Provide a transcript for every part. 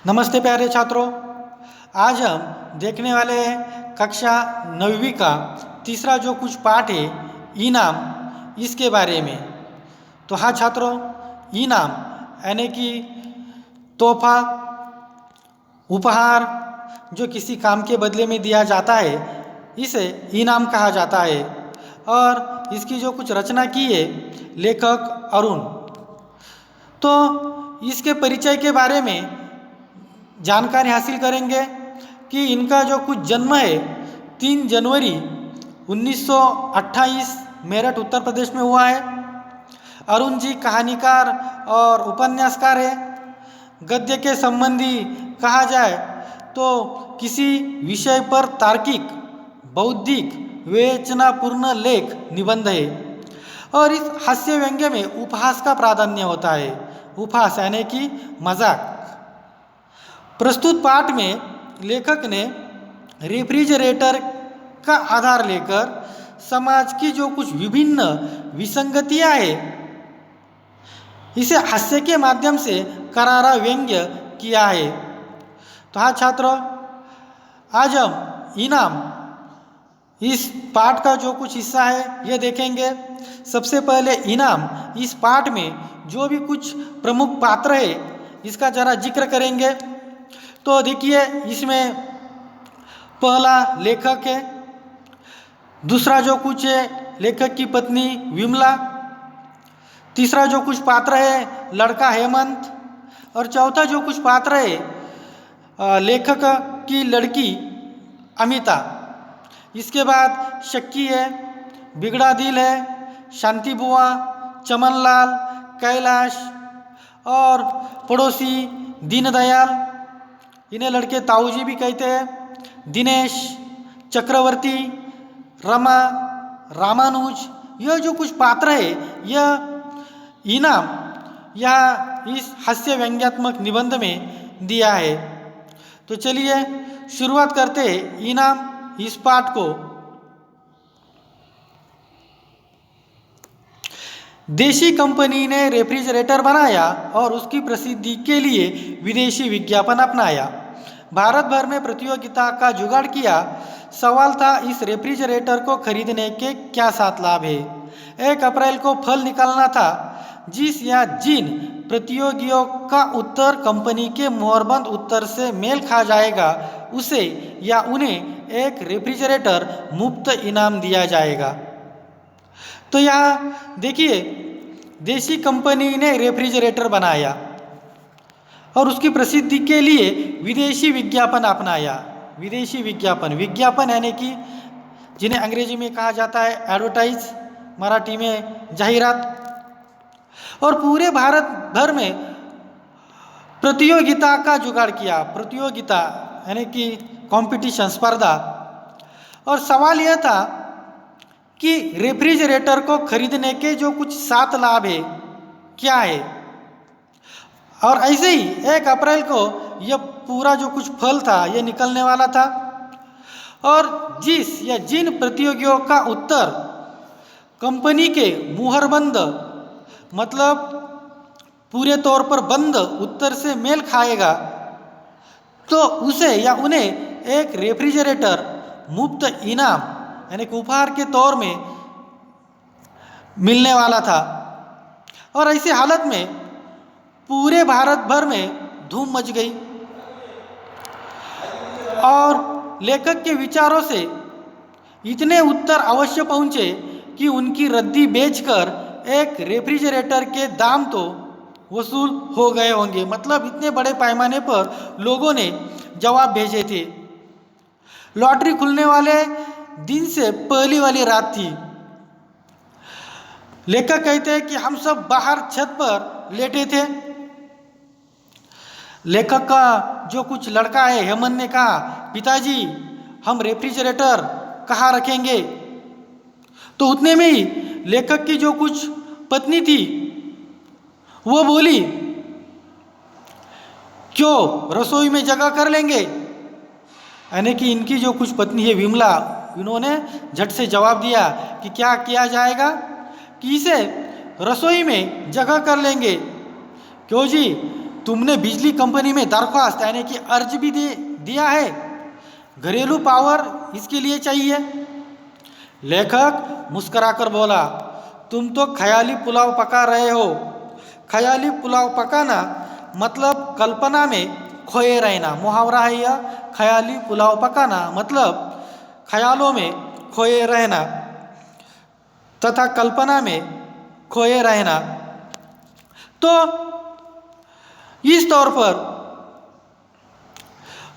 नमस्ते प्यारे छात्रों। आज हम देखने वाले हैं कक्षा 9वीं का तीसरा जो कुछ पाठ है इनाम, इसके बारे में। तो हाँ छात्रों, इनाम यानी कि तोहफा, उपहार जो किसी काम के बदले में दिया जाता है, इसे इनाम कहा जाता है। और इसकी जो कुछ रचना की है लेखक अरुण। तो इसके परिचय के बारे में जानकारी हासिल करेंगे कि इनका जो कुछ जन्म है 3 जनवरी 1928 मेरठ उत्तर प्रदेश में हुआ है। अरुण जी कहानीकार और उपन्यासकार है। गद्य के संबंधी कहा जाए तो किसी विषय पर तार्किक, बौद्धिक, विवेचनापूर्ण लेख निबंध है। और इस हास्य व्यंग्य में उपहास का प्राधान्य होता है। उपहास यानी कि मजाक। प्रस्तुत पाठ में लेखक ने रेफ्रिजरेटर का आधार लेकर समाज की जो कुछ विभिन्न विसंगतियां हैं, इसे हास्य के माध्यम से करारा व्यंग्य किया है। तो हाँ छात्रों, आज हम इनाम इस पाठ का जो कुछ हिस्सा है यह देखेंगे। सबसे पहले इनाम इस पाठ में जो भी कुछ प्रमुख पात्र है इसका जरा जिक्र करेंगे। तो देखिए, इसमें पहला लेखक है, दूसरा जो कुछ है लेखक की पत्नी विमला, तीसरा जो कुछ पात्र है लड़का हेमंत, और चौथा जो कुछ पात्र है लेखक की लड़की अमिता। इसके बाद शक्की है, बिगड़ा दिल है, शांति बुआ, चमनलाल, कैलाश और पड़ोसी दीनदयाल, इन्हें लड़के ताऊजी भी कहते हैं, दिनेश, चक्रवर्ती, रमा, रामानुज। यह जो कुछ पात्र है यह इनाम या इस हास्य व्यंग्यात्मक निबंध में दिया है। तो चलिए शुरुआत करते हैं इनाम इस पाठ को। देशी कंपनी ने रेफ्रिजरेटर बनाया और उसकी प्रसिद्धि के लिए विदेशी विज्ञापन अपनाया। भारत भर में प्रतियोगिता का जुगाड़ किया। सवाल था, इस रेफ्रिजरेटर को खरीदने के क्या 7 लाभ है। 1 अप्रैल को फल निकालना था। जिस या जिन प्रतियोगियों का उत्तर कंपनी के मोहरबंद उत्तर से मेल खा जाएगा उसे या उन्हें एक रेफ्रिजरेटर मुफ्त इनाम दिया जाएगा। तो यहाँ देखिए, देशी कंपनी ने रेफ्रिजरेटर बनाया और उसकी प्रसिद्धि के लिए विदेशी विज्ञापन अपनाया। विदेशी विज्ञापन, विज्ञापन यानी कि जिन्हें अंग्रेजी में कहा जाता है एडवर्टाइज, मराठी में जाहिरात। और पूरे भारत भर में प्रतियोगिता का जुगाड़ किया। प्रतियोगिता यानी कि कंपटीशन, स्पर्धा। और सवाल यह था कि रेफ्रिजरेटर को खरीदने के जो कुछ 7 लाभ है क्या है। और ऐसे ही 1 अप्रैल को यह पूरा जो कुछ फल था यह निकलने वाला था। और जिस या जिन प्रतियोगियों का उत्तर कंपनी के मुहरबंद, मतलब पूरे तौर पर बंद उत्तर से मेल खाएगा, तो उसे या उन्हें एक रेफ्रिजरेटर मुफ्त इनाम यानी कि उपहार के तौर में मिलने वाला था। और ऐसी हालत में पूरे भारत भर में धूम मच गई। और लेखक के विचारों से इतने उत्तर अवश्य पहुँचे कि उनकी रद्दी बेचकर एक रेफ्रिजरेटर के दाम तो वसूल हो गए होंगे। मतलब इतने बड़े पैमाने पर लोगों ने जवाब भेजे थे। लॉटरी खुलने वाले दिन से पहली वाली रात थी। लेखक कहते हैं कि हम सब बाहर छत पर लेटे थे। लेखक का जो कुछ लड़का है हेमंत ने कहा, पिताजी हम रेफ्रिजरेटर कहाँ रखेंगे। तो उतने में ही लेखक की जो कुछ पत्नी थी वो बोली, क्यों रसोई में जगह कर लेंगे। यानी कि इनकी जो कुछ पत्नी है विमला, इन्होंने झट से जवाब दिया कि क्या किया जाएगा कि इसे रसोई में जगह कर लेंगे। क्यों जी, तुमने बिजली कंपनी में दरख्वास्त यानी कि अर्ज भी दिया है, घरेलू पावर इसके लिए चाहिए। लेखक मुस्कुराकर बोला, तुम तो ख्याली पुलाव पका रहे हो। ख्याली पुलाव पकाना मतलब कल्पना में खोए रहना। मुहावरा है यह। ख्याली पुलाव पकाना मतलब ख्यालों में खोए रहना तथा कल्पना में खोए रहना। तो इस तौर पर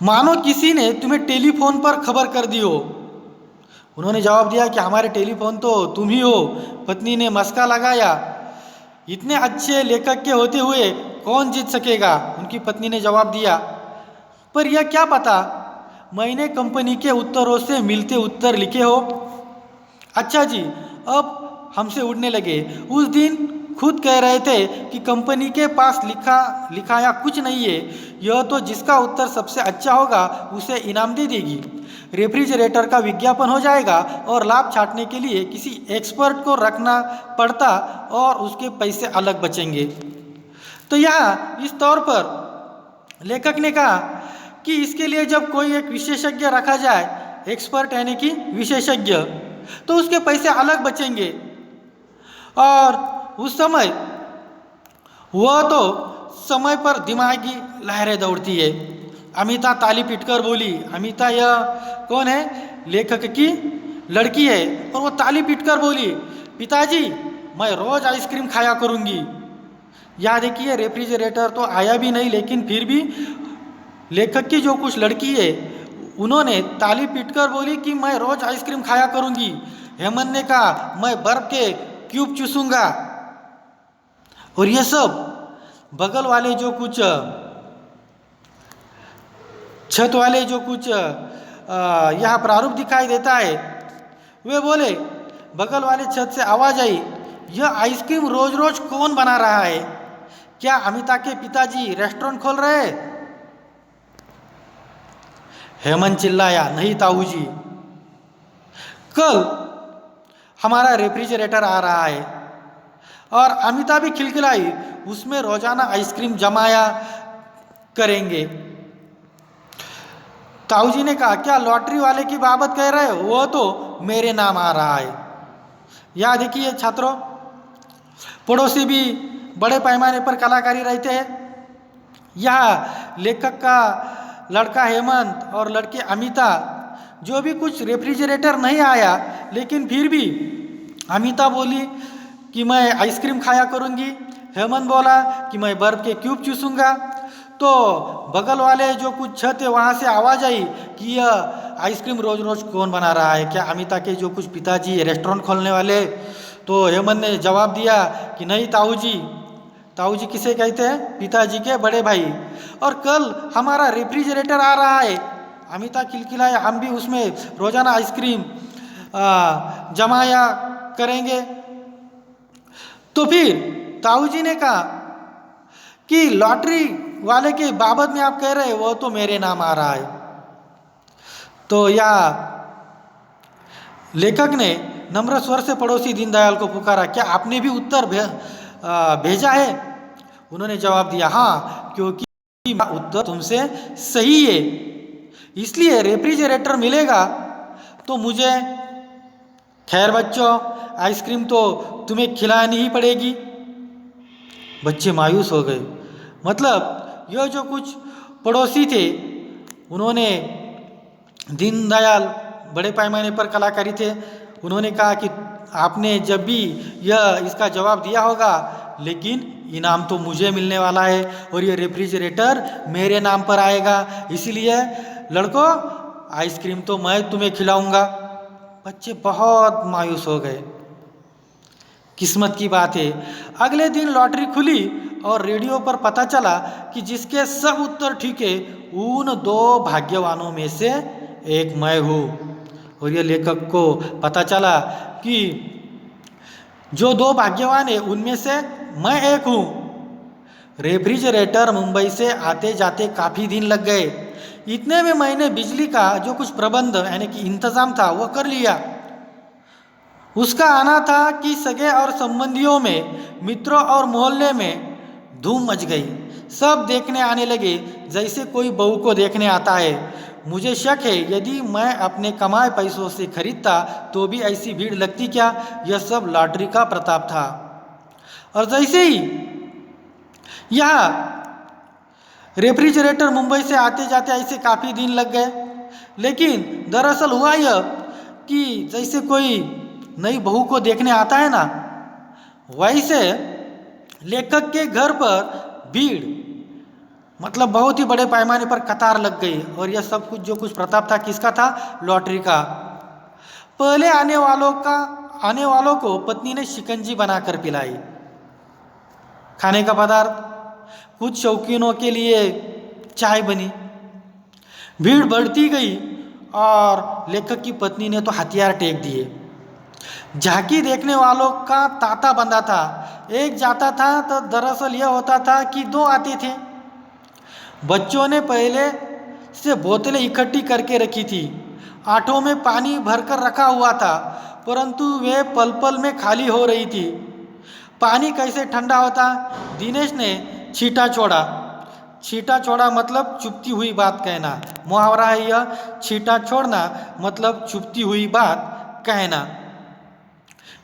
मानो किसी ने तुम्हें टेलीफोन पर खबर कर दी हो। उन्होंने जवाब दिया कि हमारे टेलीफोन तो तुम ही हो। पत्नी ने मस्का लगाया, इतने अच्छे लेखक के होते हुए कौन जीत सकेगा। उनकी पत्नी ने जवाब दिया, पर यह क्या पता मैंने कंपनी के उत्तरों से मिलते उत्तर लिखे हो। अच्छा जी, अब हमसे उड़ने लगे। उस दिन खुद कह रहे थे कि कंपनी के पास लिखाया कुछ नहीं है, यह तो जिसका उत्तर सबसे अच्छा होगा उसे इनाम दे देगी। रेफ्रिजरेटर का विज्ञापन हो जाएगा और लाभ छांटने के लिए किसी एक्सपर्ट को रखना पड़ता और उसके पैसे अलग बचेंगे। तो यहाँ इस तौर पर लेखक ने कहा कि इसके लिए जब कोई एक विशेषज्ञ रखा जाए, एक्सपर्ट यानी कि विशेषज्ञ, तो उसके पैसे अलग बचेंगे। और उस समय वह तो समय पर दिमागी लहरें दौड़ती है। अमिता ताली पीटकर बोली। अमिता यह कौन है? लेखक की लड़की है। और वो ताली पीटकर बोली, पिताजी मैं रोज आइसक्रीम खाया करूंगी। याद देखिए, रेफ्रिजरेटर तो आया भी नहीं, लेकिन फिर भी लेखक की जो कुछ लड़की है उन्होंने ताली पीटकर बोली कि मैं रोज आइसक्रीम खाया करूंगी। हेमंत ने कहा, मैं बर्फ के क्यूब चूसूंगा। और ये सब बगल वाले जो कुछ छत वाले जो कुछ यहाँ प्रारूप दिखाई देता है, वे बोले, बगल वाले छत से आवाज आई, यह आइसक्रीम रोज रोज कौन बना रहा है? क्या अमिता के पिताजी रेस्टोरेंट खोल रहे हैं? हेमंत चिल्लाया, नहीं ताऊ जी, कल हमारा रेफ्रिजरेटर आ रहा है। और अमिता भी खिलखिलाई, उसमें रोजाना आइसक्रीम जमाया करेंगे। ताऊ जी ने कहा, क्या लॉटरी वाले की बाबत कह रहे हो? वो तो मेरे नाम आ रहा है। याद देखिए छात्रों, पड़ोसी भी बड़े पैमाने पर कलाकारी रहते हैं। यह लेखक का लड़का हेमंत और लड़की अमिता, जो भी कुछ रेफ्रिजरेटर नहीं आया, लेकिन फिर भी अमिता बोली कि मैं आइसक्रीम खाया करूंगी। हेमंत बोला कि मैं बर्फ के क्यूब चूसूंगा। तो बगल वाले जो कुछ छत है वहाँ से आवाज़ आई कि यह आइसक्रीम रोज रोज कौन बना रहा है? क्या अमिता के जो कुछ पिताजी रेस्टोरेंट खोलने वाले? तो हेमंत ने जवाब दिया कि नहीं ताऊ जी। ताऊ जी किसे कहते हैं? पिताजी के बड़े भाई। और कल हमारा रेफ्रिजरेटर आ रहा है। अमिता खिलखिलाया, हम भी उसमें रोजाना आइसक्रीम जमाया करेंगे। तो फिर ताऊ जी ने कहा कि लॉटरी वाले के बाबत में आप कह रहे हैं, वो तो मेरे नाम आ रहा है। तो यह लेखक ने नम्र स्वर से पड़ोसी दीनदयाल को पुकारा, क्या आपने भी उत्तर भेजा है? उन्होंने जवाब दिया, हाँ, क्योंकि उत्तर तुमसे सही है, इसलिए रेफ्रिजरेटर मिलेगा तो मुझे। खैर बच्चों, आइसक्रीम तो तुम्हें खिलानी ही पड़ेगी। बच्चे मायूस हो गए। मतलब यह जो कुछ पड़ोसी थे, उन्होंने दीनदयाल बड़े पैमाने पर कलाकारी थे, उन्होंने कहा कि आपने जब भी यह इसका जवाब दिया होगा, लेकिन इनाम तो मुझे मिलने वाला है और ये रेफ्रिजरेटर मेरे नाम पर आएगा, इसीलिए लड़कों आइसक्रीम तो मैं तुम्हें खिलाऊंगा। बच्चे बहुत मायूस हो गए। किस्मत की बात है, अगले दिन लॉटरी खुली और रेडियो पर पता चला कि जिसके सब उत्तर ठीक है, उन 2 भाग्यवानों में से एक मैं हूँ। और ये लेखक को पता चला कि जो 2 भाग्यवान है उनमें से मैं एक हूँ। रेफ्रिजरेटर मुंबई से आते जाते काफ़ी दिन लग गए। इतने में मैंने बिजली का जो कुछ प्रबंध यानी कि इंतज़ाम था वो कर लिया। उसका आना था कि सगे और संबंधियों में, मित्रों और मोहल्ले में धूम मच गई। सब देखने आने लगे जैसे कोई बहू को देखने आता है। मुझे शक है यदि मैं अपने कमाए पैसों से खरीदता तो भी ऐसी भीड़ लगती क्या। यह सब लॉटरी का प्रताप था। और जैसे ही यह रेफ्रिजरेटर मुंबई से आते जाते ऐसे काफ़ी दिन लग गए। लेकिन दरअसल हुआ यह कि जैसे कोई नई बहू को देखने आता है ना, वैसे लेखक के घर पर भीड़ मतलब बहुत ही बड़े पैमाने पर कतार लग गई। और यह सब कुछ जो कुछ प्रताप था किसका था? लॉटरी का। पहले आने वालों को पत्नी ने शिकंजी बनाकर पिलाई, खाने का पदार्थ, कुछ शौकीनों के लिए चाय बनी। भीड़ बढ़ती गई और लेखक की पत्नी ने तो हथियार टेक दिए। झांकी देखने वालों का तांता बंधा था। एक जाता था तो दरअसल यह होता था कि दो आते थे। बच्चों ने पहले से बोतलें इकट्ठी करके रखी थी। आठों में पानी भरकर रखा हुआ था, परंतु वे पल पल में खाली हो रही थी। पानी कैसे ठंडा होता? दिनेश ने छींटा छोड़ा। छींटा छोड़ा मतलब चुपती हुई बात कहना। मुहावरा है यह, छींटा छोड़ना मतलब चुपती हुई बात कहना।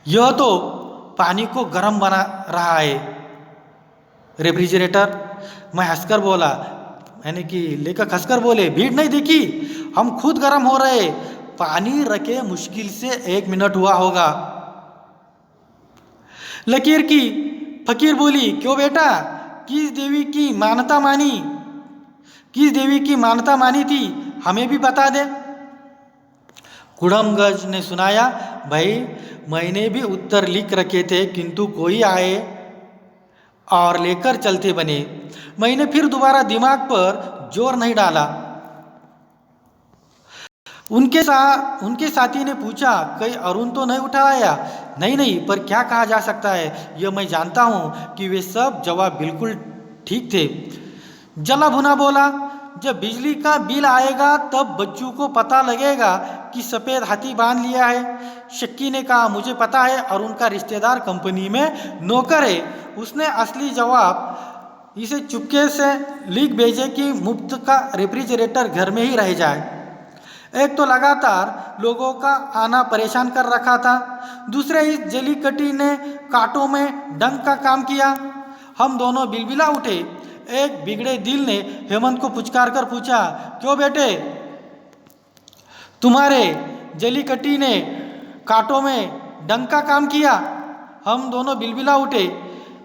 यह तो पानी को गर्म बना रहा है रेफ्रिजरेटर। मैं हंसकर बोला, यानी कि लेखक हंसकर बोले, भीड़ नहीं देखी, हम खुद गर्म हो रहे। पानी रखे मुश्किल से 1 मिनट हुआ होगा। लकीर की फकीर बोली, क्यों बेटा, किस देवी की मान्यता मानी थी, हमें भी बता दे। कुड़मगज ने सुनाया, भाई मैंने भी उत्तर लिख रखे थे, किंतु कोई आए और लेकर चलते बने। मैंने फिर दोबारा दिमाग पर जोर नहीं डाला। उनके साथी ने पूछा, कहीं अरुण तो नहीं उठाया? नहीं, पर क्या कहा जा सकता है, यह मैं जानता हूँ कि वे सब जवाब बिल्कुल ठीक थे। जला भुना बोला, जब बिजली का बिल आएगा तब बच्चों को पता लगेगा कि सफ़ेद हाथी बांध लिया है। शक्की ने कहा, मुझे पता है, अरुण का रिश्तेदार कंपनी में नौकर है। उसने असली जवाब इसे चुपके से लिख भेजे कि मुफ्त का रेफ्रिजरेटर घर में ही रह जाए। एक तो लगातार लोगों का आना परेशान कर रखा था, दूसरे इस जलीकटी ने कांटों में डंक का काम किया। हम दोनों बिलबिला उठे। एक बिगड़े दिल ने हेमंत को पुचकार कर पूछा, क्यों बेटे, तुम्हारे जलीकटी ने कांटों में डंक का काम किया? हम दोनों बिलबिला उठे।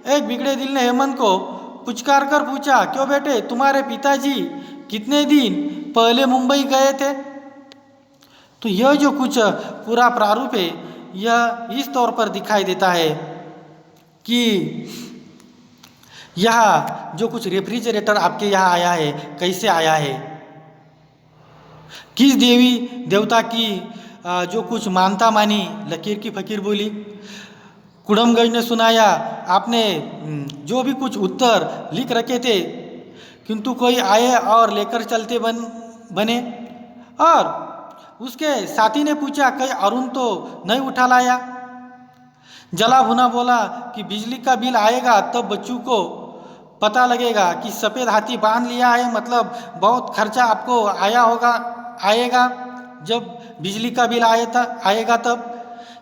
एक बिगड़े दिल ने हेमंत को पुचकार कर पूछा, क्यों बेटे, तुम्हारे पिताजी कितने दिन पहले मुंबई गए थे? तो यह जो कुछ पूरा प्रारूप है, यह इस तौर पर दिखाई देता है कि यह जो कुछ रेफ्रिजरेटर आपके यहाँ आया है, कैसे आया है, किस देवी देवता की जो कुछ मानता मानी। लकीर की फकीर बोली। कुड़मगज ने सुनाया, आपने जो भी कुछ उत्तर लिख रखे थे, किंतु कोई आए और लेकर चलते बने। और उसके साथी ने पूछा, कहीं अरुण तो नहीं उठा लाया? जला भुना बोला कि बिजली का बिल आएगा तब बच्चों को पता लगेगा कि सफ़ेद हाथी बांध लिया है, मतलब बहुत खर्चा आपको आएगा जब बिजली का बिल आएगा तब।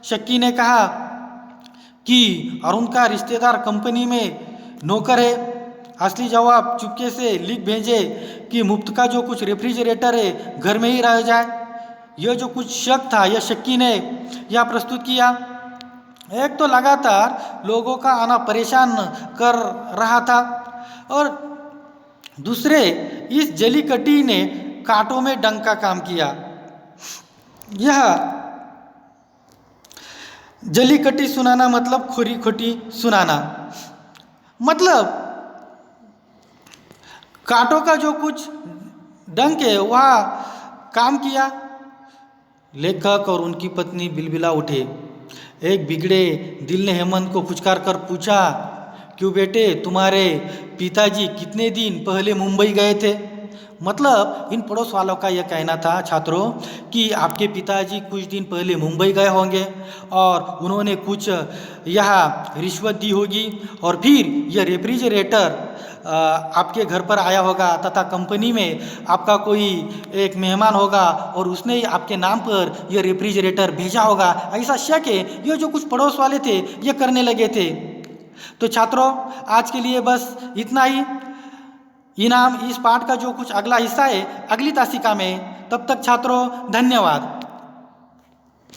शक्की ने कहा कि अरुण का रिश्तेदार कंपनी में नौकर है। असली जवाब चुपके से लिख भेजे कि मुफ्त का जो कुछ रेफ्रिजरेटर है घर में ही रह जाए। यह जो कुछ शक था, यह शक्की ने यह प्रस्तुत किया। एक तो लगातार लोगों का आना परेशान कर रहा था, और दूसरे इस जलीकटी ने कांटों में डंक का काम किया। यह जलीकटी सुनाना मतलब खोरी खोटी सुनाना, मतलब कांटों का जो कुछ डंक है वह काम किया। लेखक और उनकी पत्नी बिलबिला उठे। एक बिगड़े दिल ने हेमंत को पुचकार कर पूछा, क्यों बेटे, तुम्हारे पिताजी कितने दिन पहले मुंबई गए थे? मतलब इन पड़ोस वालों का यह कहना था छात्रों कि आपके पिताजी कुछ दिन पहले मुंबई गए होंगे और उन्होंने कुछ यह रिश्वत दी होगी और फिर यह रेफ्रिजरेटर आपके घर पर आया होगा तथा कंपनी में आपका कोई एक मेहमान होगा और उसने ही आपके नाम पर यह रेफ्रिजरेटर भेजा होगा। ऐसा शक है ये जो कुछ पड़ोस वाले थे ये करने लगे थे। तो छात्रों आज के लिए बस इतना ही। इनाम इस पाठ का जो कुछ अगला हिस्सा है अगली तासिका में। तब तक छात्रों धन्यवाद।